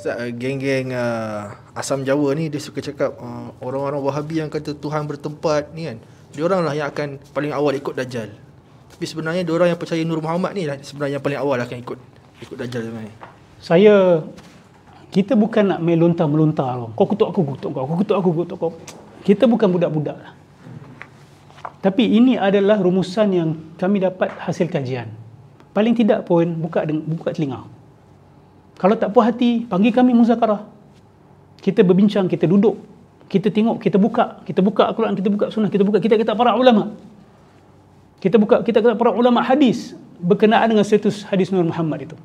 Ustaz, geng-geng Asam Jawa ni dia suka cakap orang-orang Wahabi yang kata Tuhan bertempat ni kan, diorang lah yang akan paling awal ikut Dajjal. Tapi sebenarnya diorang yang percaya Nur Muhammad ni lah sebenarnya yang paling awal akan ikut Dajjal sebenarnya. Kita bukan nak main lontar-melontar. Kau kutuk aku, kutuk kau. Kau kutuk aku, kutuk kau. Kita bukan budak-budak lah. Tapi ini adalah rumusan yang kami dapat hasil kajian. Paling tidak pun buka telinga. Kalau tak puas hati, panggil kami muzakarah. Kita berbincang, kita duduk, kita tengok, kita buka Al-Quran, kita buka Sunnah, kita kata para ulama. Kita kata para ulama hadis berkenaan dengan status hadis Nur Muhammad itu.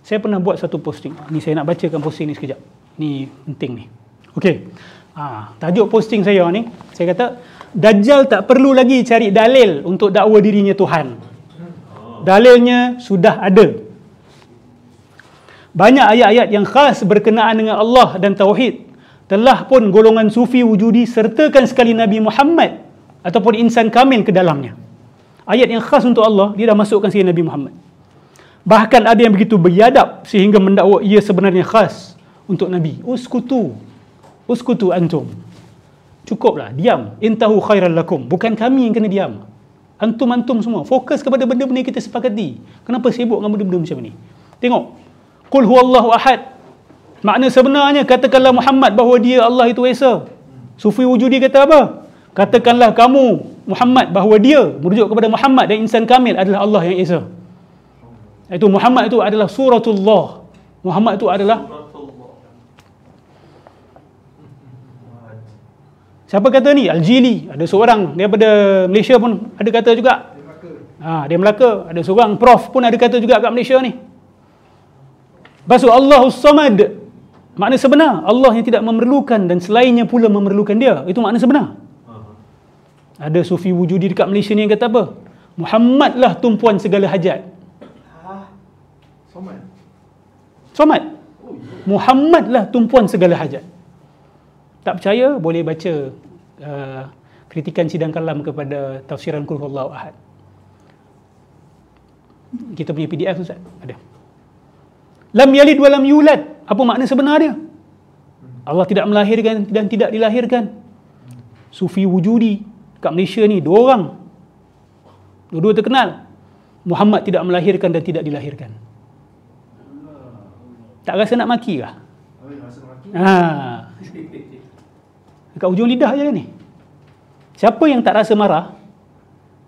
Saya pernah buat satu posting. Ni saya nak bacakan posting ni sekejap. Ni penting ni. Okey. Tajuk posting saya ni, saya kata Dajjal tak perlu lagi cari dalil untuk dakwa dirinya Tuhan. Dalilnya sudah ada. Banyak ayat-ayat yang khas berkenaan dengan Allah dan Tauhid telah pun golongan sufi wujudi sertakan sekali Nabi Muhammad ataupun insan kamil ke dalamnya. Ayat yang khas untuk Allah, dia dah masukkan sekali Nabi Muhammad. Bahkan ada yang begitu biadab sehingga mendakwa ia sebenarnya khas untuk Nabi. Uskutu antum. Cukuplah, diam. Intahu khairan lakum. Bukan kami yang kena diam. Antum semua fokus kepada benda-benda yang kita sepakati. Kenapa sibuk dengan benda-benda macam ni? Tengok. Qul huwallahu ahad. Makna sebenarnya katakanlah Muhammad bahawa dia Allah itu Esa. Sufi wujudi kata apa? Katakanlah kamu Muhammad bahawa dia merujuk kepada Muhammad dan insan kamil adalah Allah yang Esa. Itu Muhammad itu adalah suratullah. Muhammad itu adalah siapa kata ni? Al-Jili. Ada seorang daripada Malaysia pun ada kata juga. Dia Melaka. Ada seorang prof pun ada kata juga kat Malaysia ni. Lepas tu Allahus Samad. Makna sebenar, Allah yang tidak memerlukan dan selainnya pula memerlukan dia. Itu makna sebenar. Ada sufi wujudi dekat Malaysia ni yang kata apa? Muhammadlah tumpuan segala hajat. Samad. Muhammadlah tumpuan segala hajat. Tak percaya, boleh baca kritikan sidang kalam kepada tafsiran Qul Huwallahu Ahad. Kita punya PDF Ustaz, ada. Lam yalid wa lam yulad. Apa makna sebenar dia? Allah tidak melahirkan dan tidak dilahirkan. Sufi wujudi kat Malaysia ni dua orang. Dua-dua terkenal. Muhammad tidak melahirkan dan tidak dilahirkan. Tak rasa nak maki kah? Dekat ujung lidah je ni. Siapa yang tak rasa marah?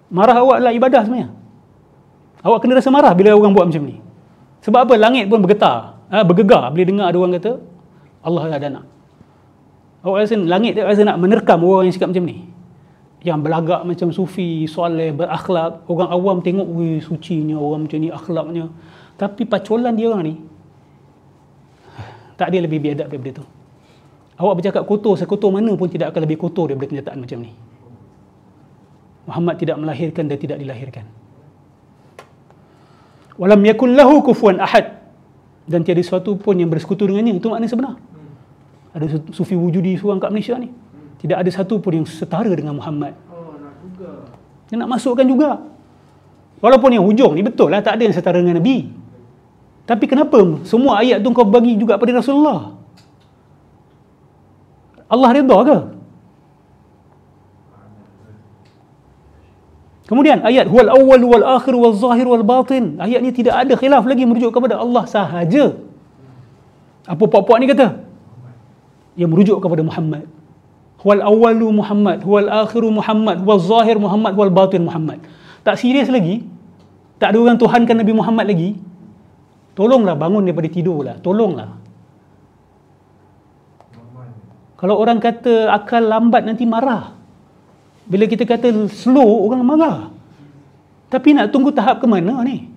Marah awak adalah ibadah sebenarnya. Awak kena rasa marah bila orang buat macam ni. Sebab apa? Langit pun bergegar bila dengar ada orang kata Allah ada anak. Awak rasa langit tak rasa nak menerkam orang yang cakap macam ni. Yang berlagak macam sufi, soleh, berakhlak. Orang awam tengok, wih sucinya orang macam ni, akhlaknya. Tapi pacolan dia orang ni, tak ada lebih biadab daripada tu. Awak bercakap kotor, sekotor mana pun tidak akan lebih kotor daripada kenyataan macam ni. Muhammad tidak melahirkan dan tidak dilahirkan. Walam yakun lahu kufuwan ahad. Dan tiada sesuatu pun yang bersekutu dengannya. Itu makna sebenar. Ada sufi wujudi seorang kat Malaysia ni. Tidak ada satu pun yang setara dengan Muhammad. Dia nak masukkan juga. Walaupun yang hujung ni betul lah, tak ada yang setara dengan Nabi. Tapi kenapa semua ayat tu kau bagi juga pada Rasulullah? Allah redha ke? Kemudian ayat huwal awwal wal akhir wal zahir wal batin. Ayat ni tidak ada khilaf lagi merujuk kepada Allah sahaja. Apa puak-puak ni kata? Yang merujuk kepada Muhammad. Huwal awwalu Muhammad, huwal akhiru Muhammad, huwal zahir Muhammad, huwal batin Muhammad. Tak serius lagi? Tak ada orang tuhankan Nabi Muhammad lagi? Tolonglah bangun daripada tidur lah. Tolonglah. Kalau orang kata akal lambat nanti marah. Bila kita kata slow, orang marah. Tapi nak tunggu tahap ke mana ni?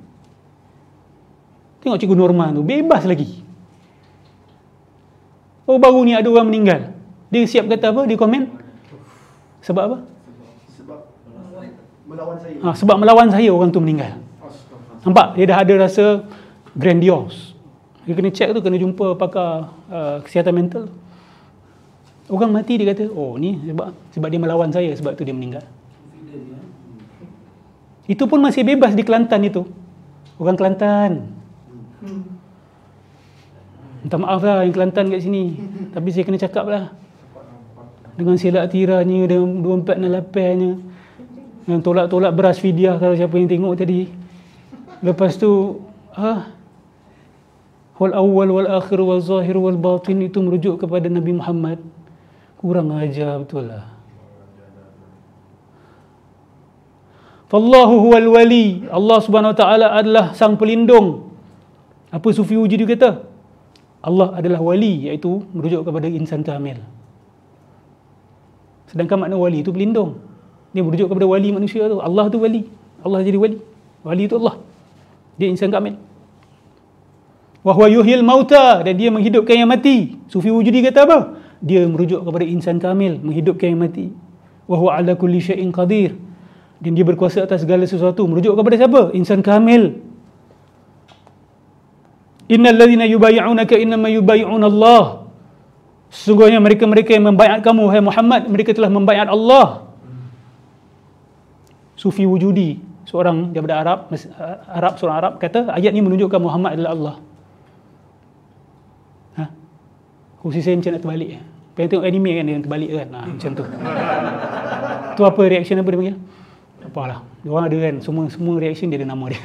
Tengok Cikgu Norman tu, bebas lagi. Oh, baru ni ada orang meninggal. Dia siap kata apa? Dia komen? Sebab apa? Sebab melawan saya. Sebab melawan saya orang tu meninggal. Nampak? Dia dah ada rasa grandiose. Dia kena check tu, kena jumpa pakar kesihatan mental. Orang mati dia kata, oh ni sebab dia melawan saya, sebab tu dia meninggal. Itu pun masih bebas di Kelantan itu. Orang Kelantan. Minta maaf lah yang Kelantan kat sini. Tapi saya kena cakap lah. Dengan silap tiranya, dengan 2468-nya. Dengan tolak-tolak beras fidyah kalau siapa yang tengok tadi. Lepas tu, wal awal wal akhir wal zahir wal batin itu merujuk kepada Nabi Muhammad. Kurang ajar betul lah. Fallahu huwal wali. Allah Subhanahu wa taala adalah sang pelindung. Apa Sufi Wujudi kata? Allah adalah wali, iaitu merujuk kepada insan kamil. Sedangkan makna wali itu pelindung. Dia merujuk kepada wali manusia tu. Allah tu wali. Allah jadi wali. Wali itu Allah. Dia insan kamil. Wa huwa yuhyil mauta, dan dia menghidupkan yang mati. Sufi Wujudi kata apa? Dia merujuk kepada insan kamil, menghidupkan yang mati. Wa huwa ala kulli syai'in qadir. Dan dia berkuasa atas segala sesuatu. Merujuk kepada siapa? Insan kamil. Innal ladzina yubayyi'unaka innama yubayyi'una Allah. Sesungguhnya mereka-mereka yang membaiat kamu wahai Muhammad, mereka telah membaiat Allah. Sufi Wujudi, seorang daripada seorang Arab kata ayat ni menunjukkan Muhammad adalah Allah. Kursi saya macam nak terbalik. Pengen tengok anime kan, dia terbalik kan. Macam tu. Tu apa reaction apa dia panggil? Apalah. Dia orang ada kan, semua reaction dia ada nama dia.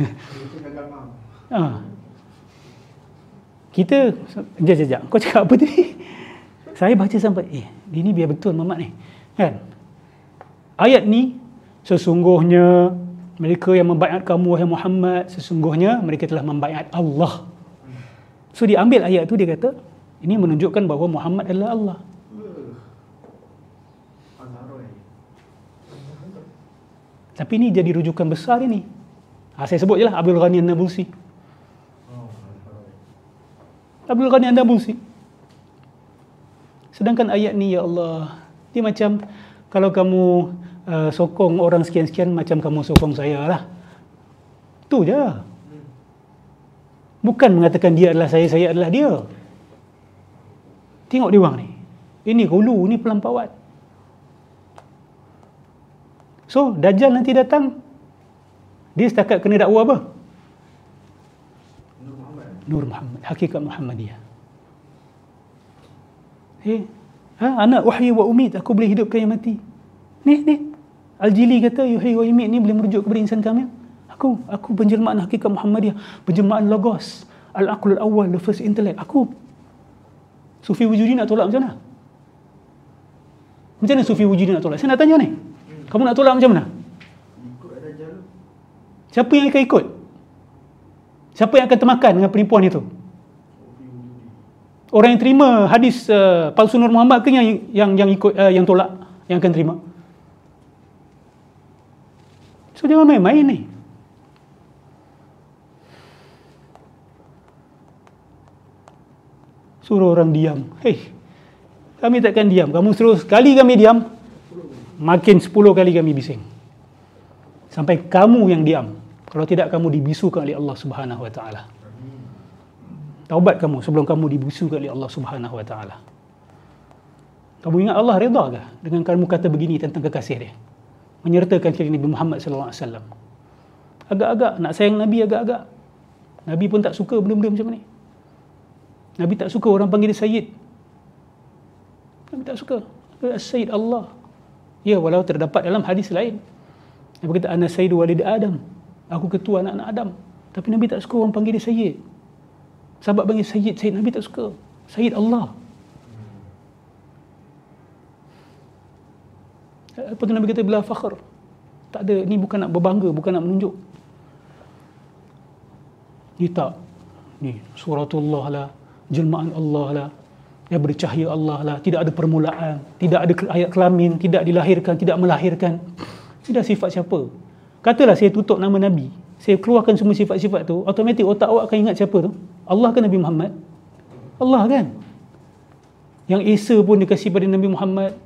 Kita jap. Kau cakap apa tadi? Saya baca sampai ini biar betul Muhammad ni. Kan? Ayat ni sesungguhnya mereka yang membaiat kamu wahai Muhammad, sesungguhnya mereka telah membaiat Allah. So dia ambil ayat tu, dia kata ini menunjukkan bahawa Muhammad adalah Allah. Tapi ini jadi rujukan besar ini. Saya sebut je lah Abdul Ghani An-Nabulsi. Abdul Ghani An-Nabulsi. Sedangkan ayat ni, ya Allah, dia macam kalau kamu sokong orang sekian-sekian, macam kamu sokong saya lah. Tu je. Bukan mengatakan dia adalah saya adalah dia. Tengok dia orang ni. Ini hulu, ini pelampauan. So, Dajjal nanti datang, dia setakat kena dakwa apa? Nur Muhammad. Hakikat Muhammadiyah. Anak wahyi wa umid, aku boleh hidupkan yang mati. Ni. Al-Jili kata yuhyi wa umid ni boleh merujuk kepada insan kamil. Aku penjelmaan hakikat Muhammadiyah, penjelmaan logos, al-aqlul awal, the first intellect. Aku. Sufi Wujudi nak tolak macam mana? Macam mana Sufi Wujudi nak tolak? Saya nak tanya ni. Kamu nak tolak macam mana? Siapa yang akan ikut? Siapa yang akan termakan dengan penipuan itu? Orang yang terima hadis palsu Nur Muhammad ke yang ikut, yang tolak, yang akan terima? So jangan main-main ni. Suruh orang diam. Kami takkan diam. Kamu suruh sekali kami diam, makin 10 kali kami bising. Sampai kamu yang diam. Kalau tidak, kamu dibisukan oleh Allah Subhanahu wa taala. Taubat kamu sebelum kamu dibisukan oleh Allah Subhanahu wa taala. Kamu ingat Allah redha ke dengan kamu kata begini tentang kekasih dia? Menyertakan kiri Nabi Muhammad sallallahu alaihi wasallam. Agak-agak nak sayang Nabi, agak-agak. Nabi pun tak suka benda-benda macam ni. Nabi tak suka orang panggil dia Sayyid. Nabi tak suka. Sayyid Allah. Ya, walau terdapat dalam hadis lain. Nabi kata, ana sayyidu walid Adam. Aku ketua anak-anak Adam. Tapi Nabi tak suka orang panggil dia Sayyid. Sahabat panggil Sayyid, Nabi tak suka. Sayyid Allah. Apa tu Nabi kata, bila fakhr. Tak ada, ni bukan nak berbangga, bukan nak menunjuk. Ni tak. Ni suratullah lah, jelmaan Allah lah, yang bercahaya Allah lah, tidak ada permulaan, tidak ada ayat kelamin, tidak dilahirkan, tidak melahirkan. Ini dah sifat siapa? Katalah saya tutup nama Nabi, saya keluarkan semua sifat-sifat tu, automatik otak awak akan ingat siapa tu? Allah ke Nabi Muhammad? Allah kan? Yang Esa pun dikasih pada Nabi Muhammad,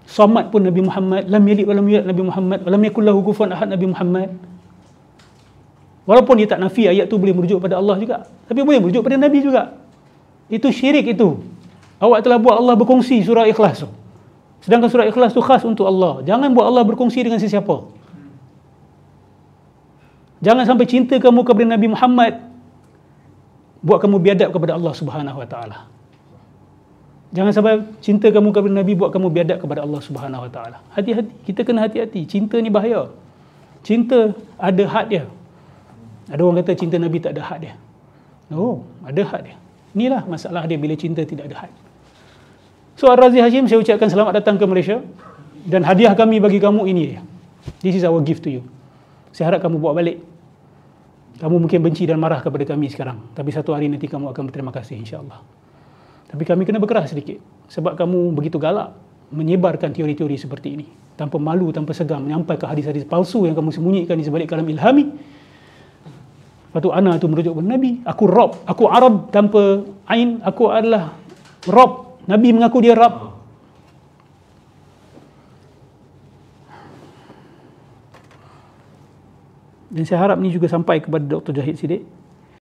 Samad pun Nabi Muhammad, lam yalid wa lam yulad Nabi Muhammad, wa lam yakul lahu kufuwan ahad Nabi Muhammad. Walaupun dia tak nafi ayat tu boleh merujuk pada Allah juga, tapi boleh merujuk pada Nabi juga. Itu syirik itu. Awak telah buat Allah berkongsi surah Ikhlas tu. Sedangkan surah Ikhlas tu khas untuk Allah. Jangan buat Allah berkongsi dengan sesiapa. Jangan sampai cinta kamu kepada Nabi Muhammad buat kamu biadab kepada Allah Subhanahu Wa Taala. Jangan sampai cinta kamu kepada Nabi buat kamu biadab kepada Allah Subhanahu Wa Taala. Hati-hati, kita kena hati-hati. Cinta ni bahaya. Cinta ada had dia. Ada orang kata cinta Nabi tak ada had dia. Oh, ada had dia. Inilah masalah dia bila cinta tidak ada had. So Ar-Razi Hashim, saya ucapkan selamat datang ke Malaysia, dan hadiah kami bagi kamu ini dia. This is our gift to you. Saya harap kamu bawa balik. Kamu mungkin benci dan marah kepada kami sekarang, tapi satu hari nanti kamu akan berterima kasih, insya-Allah. Tapi kami kena berkeras sedikit, sebab kamu begitu galak menyebarkan teori-teori seperti ini, tanpa malu, tanpa segan, menyampaikan hadis-hadis palsu yang kamu sembunyikan di sebalik kalam ilhami. Lepas tu ana tu merujuk kepada Nabi, aku Rob, aku Arab tanpa ain, aku adalah Rob. Nabi mengaku dia Rab. Dan saya harap ni juga sampai kepada Dr. Jahid Siddiq.